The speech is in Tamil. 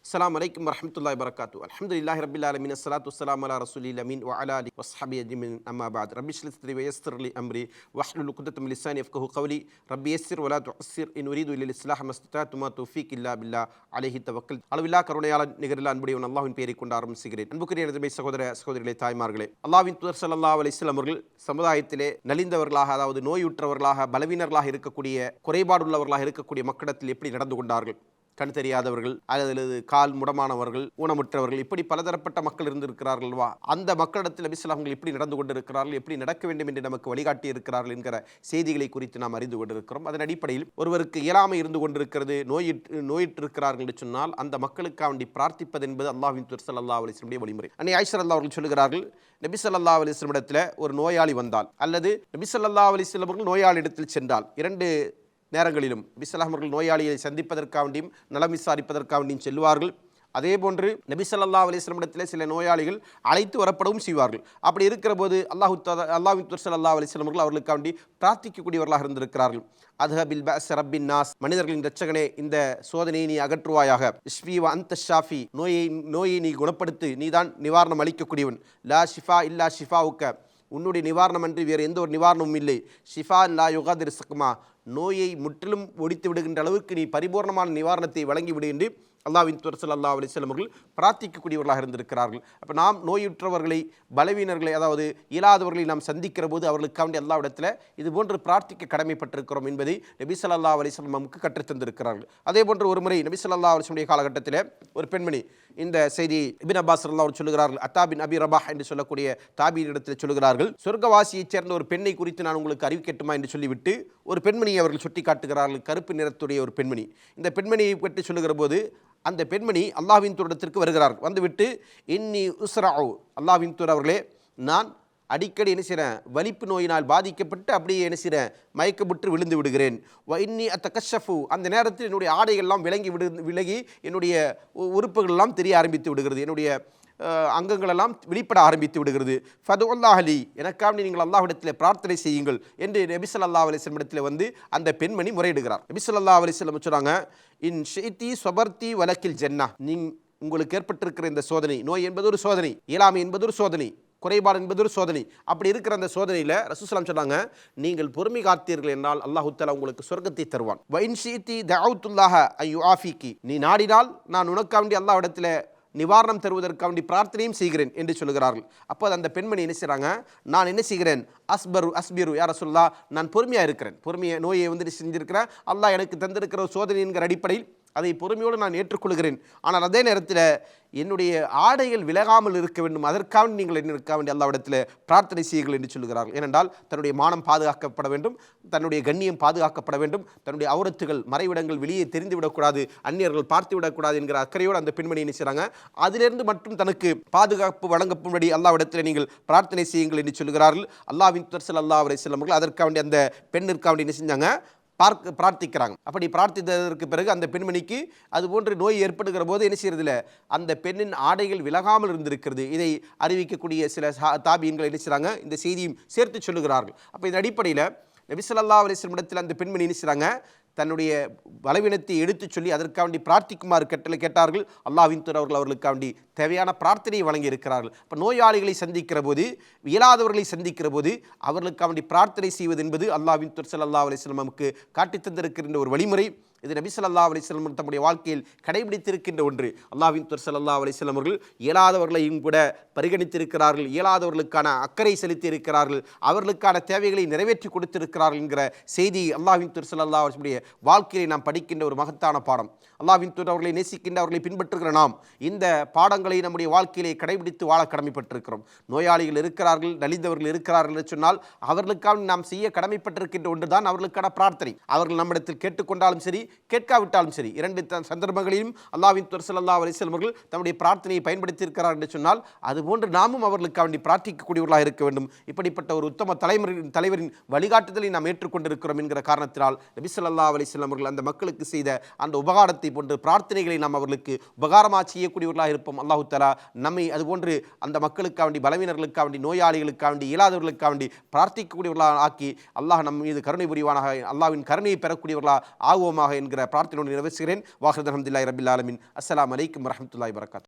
அஸ்ஸலாமு அலைக்கும் வரஹ்மத்துல்லாஹி வபரகாத்துஹு. அல்ஹம்துலில்லாஹி ரப்பில் ஆலமீன். அஸ்ஸலாத்து வஸ்ஸலாமு அலா ரசூலில் அமீன் வ அலா ஆலிஹி வஸ்ஹபிஹி அஜ்மஈன். அம்மா பஅத். ரப்பி ஷ்ரஹ் லி ஸத்ரி வ யஸ்ஸிர் லி அம்ரி வஹ்லுல் உக்தத்தம் மின் லிசானி யஃப்கஹு கவ்லி. ரப்பி யஸ்ஸிர் வ லா துஅஸ்ஸிர். இன் உரீது இல்லல் இஸ்லாஹ மஸ்ததஅது மா தௌஃபீக் இல்லா பில்லாஹ் அலைஹி தவக்கல். அளவில்லா கருணையாளன் நிகரில்லா அன்புடையவன் அல்லாஹ்வின் பெயரை கொண்டு ஆரம்பிக்கிறேன். அன்புக்குரிய எனது சகோதர சகோதரிகளே, தாய்மார்களே, அல்லாஹ்வின் தூதர் ஸல்லல்லாஹு அலைஹி வஸல்லம் அவர்கள் சமுதாயத்திலே நலிந்தவர்களாக, அதாவது நோயுற்றவர்களாக, பலவீனர்களாக இருக்கக்கூடிய, குறைபாடுள்ளவர்களாக இருக்கக்கூடிய மக்களிடத்தில் எப்படி நடந்து கொண்டார்கள்? கண் தெரியாதவர்கள் அல்லது கால் முடமானவர்கள், ஊனமுற்றவர்கள், இப்படி பலதரப்பட்ட மக்கள் இருந்திருக்கிறார்கள்வா, அந்த மக்களிடத்தில் நபி ஸல்லல்லாஹு அலைஹி வஸல்லம் எப்படி நடந்து கொண்டிருக்கிறார்கள், எப்படி நடக்க வேண்டும் என்று நமக்கு வழிகாட்டி இருக்கிறார்கள் என்கிற செய்திகளை குறித்து நாம் அறிந்து கொண்டிருக்கிறோம். அதன் அடிப்படையில் ஒருவருக்கு இயலாமை இருந்து கொண்டிருக்கிறது, நோயிற்றிருக்கிறார்கள் என்று சொன்னால் அந்த மக்களுக்காக வேண்டி பிரார்த்திப்பது என்பது அல்லாஹ்வின் தூதர் ஸல்லல்லாஹு அலைஹி வஸல்லம் வழிமுறை. அன்னை ஆயிஷா ரலியல்லாஹு அவர்கள் சொல்கிறார்கள், நபி ஸல்லல்லாஹு அலைஹி வஸல்லம் இடத்துல ஒரு நோயாளி வந்தால் அல்லது நபி ஸல்லல்லாஹு அலைஹி வஸல்லம் அவர்கள் நோயாளி இடத்தில் சென்றால், இரண்டு நேரங்களிலும் நபி ஸல்லல்லாஹு அவர்கள் நோயாளியை சந்திப்பதற்காக வேண்டியும் நலம் விசாரிப்பதற்காக வேண்டியும் செல்வார்கள். அதே போன்று நபி ஸல்லல்லாஹு அலைஹி வஸல்லம் இடத்திலே சில நோயாளிகள் அழைத்து வரப்படவும் செய்வார்கள். அப்படி இருக்கிற போது அல்லாஹ்வின் தூதர் ஸல்லல்லாஹு அலைஹி வஸல்லம் அவர்கள் அவர்களுக்காக வேண்டி பிரார்த்திக்கக்கூடியவர்களாக இருந்திருக்கிறார்கள். அத்ஹபில் பஅஸ் ரப்பின் நாஸ், மனிதர்களின் இரட்சகனே, இந்த சோதனையை நீ அகற்றுவாயாக. இஷ்ஃபி வ அன்த ஷாஃபி, நோயை நீ குணப்படுத்து, நீதான் நிவாரணம் அளிக்கக்கூடியவன். லா ஷிஃபா இல்லா ஷிஃபாவுக்க, உன்னுடைய நிவாரணம் அன்றி வேறு எந்த ஒரு நிவாரணமும் இல்லை. ஷிஃபா லா யுகாதிர் சக்மா, நோயை முற்றிலும் ஒடித்து விடுகின்ற அளவுக்கு நீ பரிபூர்ணமான நிவாரணத்தை வழங்கி விடு என்று அல்லாஹ்வின் தூதர் ஸல்லல்லாஹு அலைஹி வஸல்லம் அவர்கள் பிரார்த்திக்கக்கூடியவர்களாக இருந்திருக்கிறார்கள். அப்போ நாம் நோயுற்றவர்களை, பலவீனர்களை, அதாவது இயலாதவர்களை நாம் சந்திக்கிற போது அவர்களுக்காண்டி அல்லாஹ்விடத்தில் இது போன்று பிரார்த்திக்க கடமைப்பட்டிருக்கிறோம் என்பதை நபி ஸல்லல்லாஹு அலைஹி வஸல்லம் நமக்கு கற்றுத்தந்திருக்கிறார்கள். அதே போன்று ஒரு முறை நபி ஸல்லல்லாஹு அலைஹி வஸல்லம் காலகட்டத்தில் ஒரு பெண்மணி, இந்த செய்தி இப்னு அப்பாஸ் ரலியல்லாஹு அன்ஹு சொல்கிறார்கள், அத்தா பின் அபி ரபாஹ் என்று சொல்லக்கூடிய தாபீனிடத்தில் சொல்கிறார்கள், சொர்க்கவாசியைச் சேர்ந்த ஒரு பெண்ணை குறித்து நான் உங்களுக்கு அறிவிக்கட்டுமா என்று சொல்லிவிட்டு ஒரு பெண்மணியை அவர்கள் சுட்டி காட்டுகிறார்கள். கருப்பு நிறத்துடைய ஒரு பெண்மணி. இந்த பெண்மணியை பற்றி சொல்லுகிற போது அந்த பெண்மணி அல்லாஹ்வின் தூதரிடத்திற்கு வருகிறார்கள். வந்துவிட்டு, இன்னி உஸ்ரஉ, அல்லாஹ்வின் தூதர் அவர்களே, நான் அடிக்கடி என்ன செய்கிறேன், வலிப்பு நோயினால் பாதிக்கப்பட்டு அப்படியே என்ன செய்கிறேன், மயக்கமுற்று விழுந்து விடுகிறேன். வ இன்னி அத்தகஷஃபு, அந்த நேரத்தில் என்னுடைய ஆடைகள்லாம் விலகி என்னுடைய உறுப்புகள் எல்லாம் தெரிய ஆரம்பித்து விடுகிறது, என்னுடைய அங்கங்களெல்லாம் வெளிப்பட ஆரம்பித்து விடுகிறது. ஃபதுல்லாஹ் அலி, எனக்காக நீங்கள் அல்லாஹ்விடத்தில் பிரார்த்தனை செய்யுங்கள் என்று நபி ஸல்லல்லாஹு அலைஹி வஸல்லம் இடத்தில் வந்து அந்த பெண்மணி முறையிடுகிறார். நபி ஸல்லல்லாஹு அலைஹி வஸல்லம் சொல்றாங்க, இன் ஷிஇதி ஸபர்தி வலக்கில் ஜன்னah, உங்களுக்கு ஏற்பட்டிருக்கிற இந்த சோதனை, நோய் என்பது ஒரு சோதனை, இயலாமை என்பது ஒரு சோதனை, குறைபாடு என்பது ஒரு சோதனை. அப்படி இருக்கிற அந்த சோதனையில் ரசூல் ஸல்லல்லாஹு சொன்னாங்க, நீங்கள் பொறுமை காத்தீர்கள் என்றால் அல்லாஹ் தஆலா உங்களுக்கு சொர்க்கத்தை தருவான். வ இன் ஷிஇதி தஅவுத்துல்லாஹ அய்யுஆஃபிகி, நீ நாடினால் நான் உனக்காக வேண்டி அல்லாஹ்விடத்தில் நிவாரணம் தருவதற்காக வேண்டி பிரார்த்தனையும் செய்கிறேன் என்று சொல்கிறார்கள். அப்போ அந்த பெண்மணி என்ன செய்கிறாங்க, நான் என்ன செய்கிறேன், அஸ்பிரு யா ரசூலுல்லாஹ், நான் பொறுமையாக இருக்கிறேன், நோயை செஞ்சிருக்கிறேன், அல்லாஹ் எனக்கு தந்திருக்கிற சோதனை என்கிற அடிப்படையில் அதை பொறுமையோடு நான் ஏற்றுக்கொள்கிறேன். ஆனால் அதே நேரத்தில் என்னுடைய ஆடைகள் விலகாமல் இருக்க வேண்டும், அதற்காக நீங்கள் என்னற்காக வேண்டிய அல்லாஹ்விடத்தில் பிரார்த்தனை செய்யுங்கள் என்று சொல்கிறார்கள். ஏனென்றால் தன்னுடைய மானம் பாதுகாக்கப்பட வேண்டும், தன்னுடைய கண்ணியம் பாதுகாக்கப்பட வேண்டும், தன்னுடைய அவுரத்துகள், மறைவிடங்கள் வெளியே தெரிந்துவிடக்கூடாது, அந்நியர்கள் பார்த்து விடக்கூடாது என்கிற அக்கறையோடு அந்த பெண்மணி என்ன செய்கிறாங்க, அதிலிருந்து மட்டும் தனக்கு பாதுகாப்பு வழங்கப்படும்படி அல்லாஹ்விடத்தில் நீங்கள் பிரார்த்தனை செய்யுங்கள் என்று சொல்கிறார்கள். அல்லாஹ்வின் தூதர் ஸல்லல்லாஹு அலைஹி வஸல்லம் அவர்கள் அதற்காக வேண்டிய அந்த பெண்ணிற்காக வேண்டி என்ன செஞ்சாங்க, பிரார்த்திக்கிறாங்க. அப்படி பிரார்த்தித்ததற்கு பிறகு அந்த பெண்மணிக்கு அதுபோன்று நோய் ஏற்படுகிற போது என்ன செய்யறதில்ல, அந்த பெண்ணின் ஆடைகள் விலகாமல் இருந்திருக்கிறது. இதை அறிவிக்கக்கூடிய சில தாபீன்கள் என்ன செய்கிறாங்க, இந்த செய்தியும் சேர்த்து சொல்லுகிறார்கள். அப்போ இந்த அடிப்படையில் நபி ஸல்லல்லாஹு அலைஹி வஸல்லம் இடத்தில் அந்த பெண்மணி என்ன செய்கிறாங்க, தன்னுடைய பலவீனத்தை எடுத்து சொல்லி அதற்காக வேண்டி பிரார்த்திக்குமாறு கேட்டார்கள். அல்லாஹ்வின் தூதர் அவர்கள் அவர்களுக்காக வேண்டி தேவையான பிரார்த்தனையை வழங்கி இருக்கிறார்கள். இப்போ நோயாளிகளை சந்திக்கிற போது, இயலாதவர்களை சந்திக்கிற போது அவர்களுக்காக வேண்டி பிரார்த்தனை செய்வது என்பது அல்லாஹ்வின் தூதர் ஸல்லல்லாஹு அலைஹி வஸல்லம் நமக்கு காட்டி தந்திருக்கின்ற ஒரு வழிமுறை. இது நபி ஸல்லல்லாஹு அலைஹி வஸல்லம் தம்முடைய வாழ்க்கையில் கடைபிடித்திருக்கின்ற ஒன்று. அல்லாஹ்வின் தூதர் ஸல்லல்லாஹு அலைஹி வஸல்லம் அவர்கள் இயலாதவர்களையும் கூட பரிகணித்திருக்கிறார்கள், இயலாதவர்களுக்கான அக்கறை செலுத்தி இருக்கிறார்கள், அவர்களுக்கான தேவைகளை நிறைவேற்றி கொடுத்திருக்கிறார்கள் என்கிற செய்தி அல்லாஹ்வின் தூதர் ஸல்லல்லாஹு அலைஹி வஸல்லம் வாழ்க்கையை நாம் படிக்கின்ற ஒரு மகத்தான பாடம். அல்லாஹ்வின் தூதர் அவர்களை நேசிக்கின்ற, அவர்களை பின்பற்றுகிற நாம் இந்த பாடங்களை நம்முடைய வாழ்க்கையிலே கடைபிடித்து வாழ கடமைப்பட்டிருக்கிறோம். நோயாளிகள் இருக்கிறார்கள், நலிந்தவர்கள் இருக்கிறார்கள் என்று சொன்னால் அவர்களுக்காக நாம் செய்ய கடமைப்பட்டிருக்கின்ற ஒன்று தான் அவர்களுக்கான பிரார்த்தனை. அவர்கள் நம்மிடத்தில் கேட்டுக்கொண்டாலும் சரி, கேட்காவிட்டாலும் சரி, இரண்டு சந்தர்ப்பங்களிலும் அல்லாஹ்வின் தூதர் ஸல்லல்லாஹு அலைஹி வஸல்லம் அவர்கள் தம்முடைய பிரார்த்தனையை பயன்படுத்தி இருக்கிறார் என்று சொன்னால் அதுபோன்று நாமும் அவர்களுக்காக வேண்டி பிரார்த்திக்கக்கூடியவர்களாக இருக்க வேண்டும். இப்படிப்பட்ட ஒரு உத்தம தலைவரின் வழிகாட்டுதலை நாம் ஏற்றுக்கொண்டிருக்கிறோம் என்கிற காரணத்தினால் நபி ஸல்லல்லாஹு அலைஹி வஸல்லம் அவர்கள் அந்த மக்களுக்கு செய்த அந்த உபகாரத்தை விவாதத்தை போன்று பிரார்த்தனைகளை நாம் அவர்களுக்கு உபகாரமாக செய்யக்கூடியவர்களாக இருப்போம். அல்லாஹு தஆலா நம்மை அதுபோன்று அந்த மக்களுக்காக வேண்டி, பலவீனர்களுக்காக வேண்டி, நோயாளிகளுக்காக வேண்டி, இயலாதவர்களுக்காக வேண்டி பிரார்த்திக்கக்கூடியவர்களாக ஆக்கி அல்லாஹ் நம் மீது கருணை புரிவானாக, அல்லாஹ்வின் கருணையை பெறக்கூடியவர்களாக ஆகுவோமாக என்கிற பிரார்த்தனையோடு நிறைவேற்றுகிறேன். வாஹிர் அல்ஹம்துலில்லாஹி ரப்பில் ஆலமீன். அஸ்ஸலாமு அலைக்கும் வரஹ்மத்துல்லாஹி வபரகாத்துஹு.